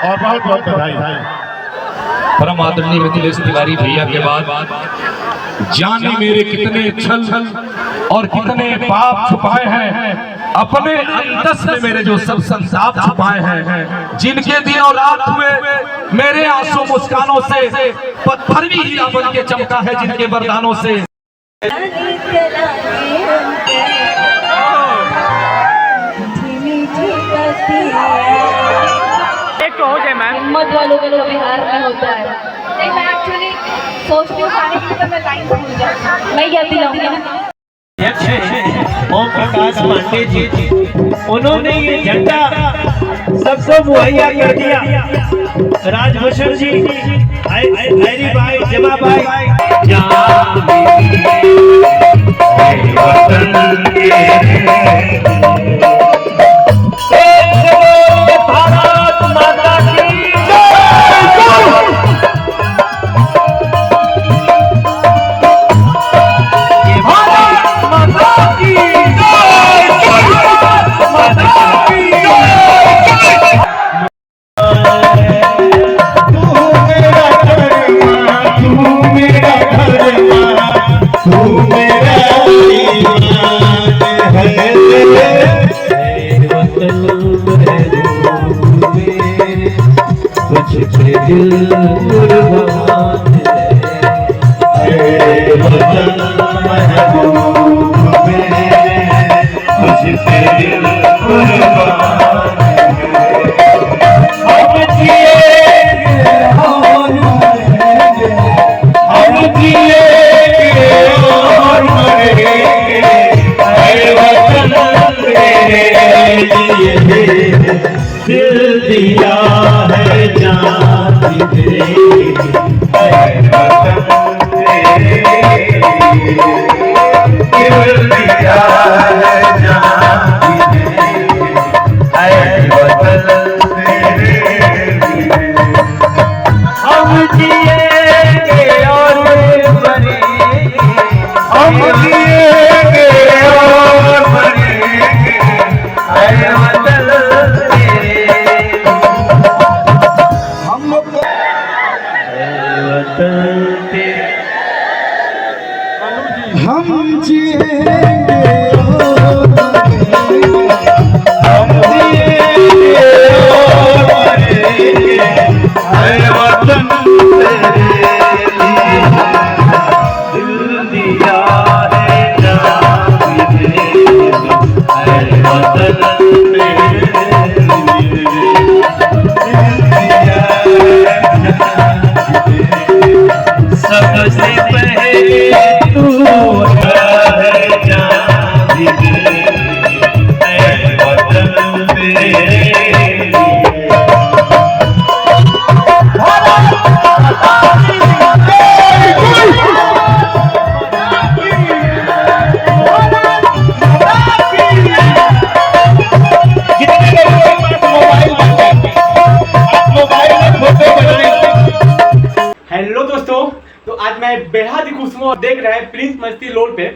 और बहुत बहुत बधाई। परम आदरणीय मिथिलेश तिवारी भैया के बाद जाने मेरे कितने छल और कितने पाप छुपाए हैं अपने अंतस में, मेरे जो सब संताप छुपाए हैं, जिनके दिन और रात हुए मेरे आंसू मुस्कानों से, पत्थर भी हीरा बन के चमका है जिनके वरदानों से। हिम्मत वालों के लिए बिहार में होता है। नहीं, मैं एक्चुअली सोचती हूँ गाने की, तो मैं लाइन भूल जाती हूँ। मैं गाती रहूँगी। ओम प्रकाश पांडे जी, उन्होंने ये झंडा सबको मुहैया कर दिया। राजभूषण जी, हरी भाई, जमा भाई, भारत माता की दिल कुर्बान है, वतन महबूब मेरे, तुझसे दिल कुर्बान है। हम जिएंगे और मरेंगे, हम जिएंगे और मरेंगे, है वतन मेरे लिए दिल दिया है जान तेरे, है वतन तेरे, दिल दिया है जान तेरे, है वतन तेरे। हम जिएंगे और मरेंगे, हम जिएंगे और मरेंगे, है वतन हम जिएंगे और मरेंगे, हम जिएंगे और मरेंगे, है वतन तेरे लिए दिल दिया है जान तेरे, है वतन तेरे लिए दिल दिया है जान तेरे। सबसे पहले तू है जान तेरे, है वतन तेरे हेलो दोस्तों, तो आज मैं बेहद ही खुश हूँ और देख रहे हैं प्रिंस मस्ती लोड पे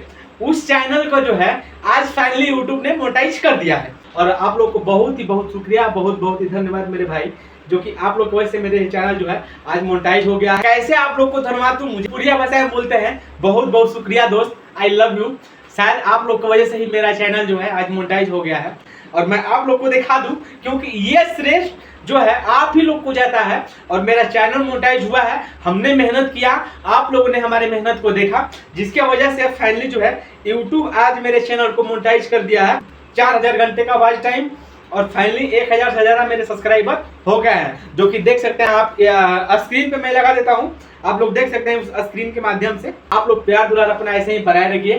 उस चैनल को जो है आज फाइनली यूट्यूब ने मोनेटाइज कर दिया है। और आप लोग को बहुत ही शुक्रिया, बहुत ही धन्यवाद मेरे भाई, जो कि आप लोग की वजह से मेरे चैनल जो है आज मोनेटाइज हो गया है। कैसे आप लोग को धन्यवाद दूं, मुझे पूरी भाषा में बोलते हैं बहुत शुक्रिया दोस्त, आई लव यू। शायद आप लोग की वजह से ही मेरा चैनल जो है आज मोनेटाइज हो गया है और मैं आप लोग को दिखा दूं, क्योंकि ये श्रेष्ठ जो है आप ही लोग को जाता है और मेरा चैनल मोनेटाइज हुआ है। हमने मेहनत किया, आप लोगों ने हमारे मेहनत को देखा, जिसके वजह से फाइनली जो है यूट्यूब आज मेरे चैनल को मोनेटाइज कर दिया है। 4000 घंटे का वॉच टाइम और फाइनली 1000 से ज्यादा मेरे सब्सक्राइबर हो गए हैं, जो कि देख सकते हैं आप स्क्रीन पे मैं लगा देता हूं, आप लोग देख सकते हैं उस स्क्रीन के माध्यम से। आप लोग प्यार दुलार अपना ऐसे ही बनाए रखिए।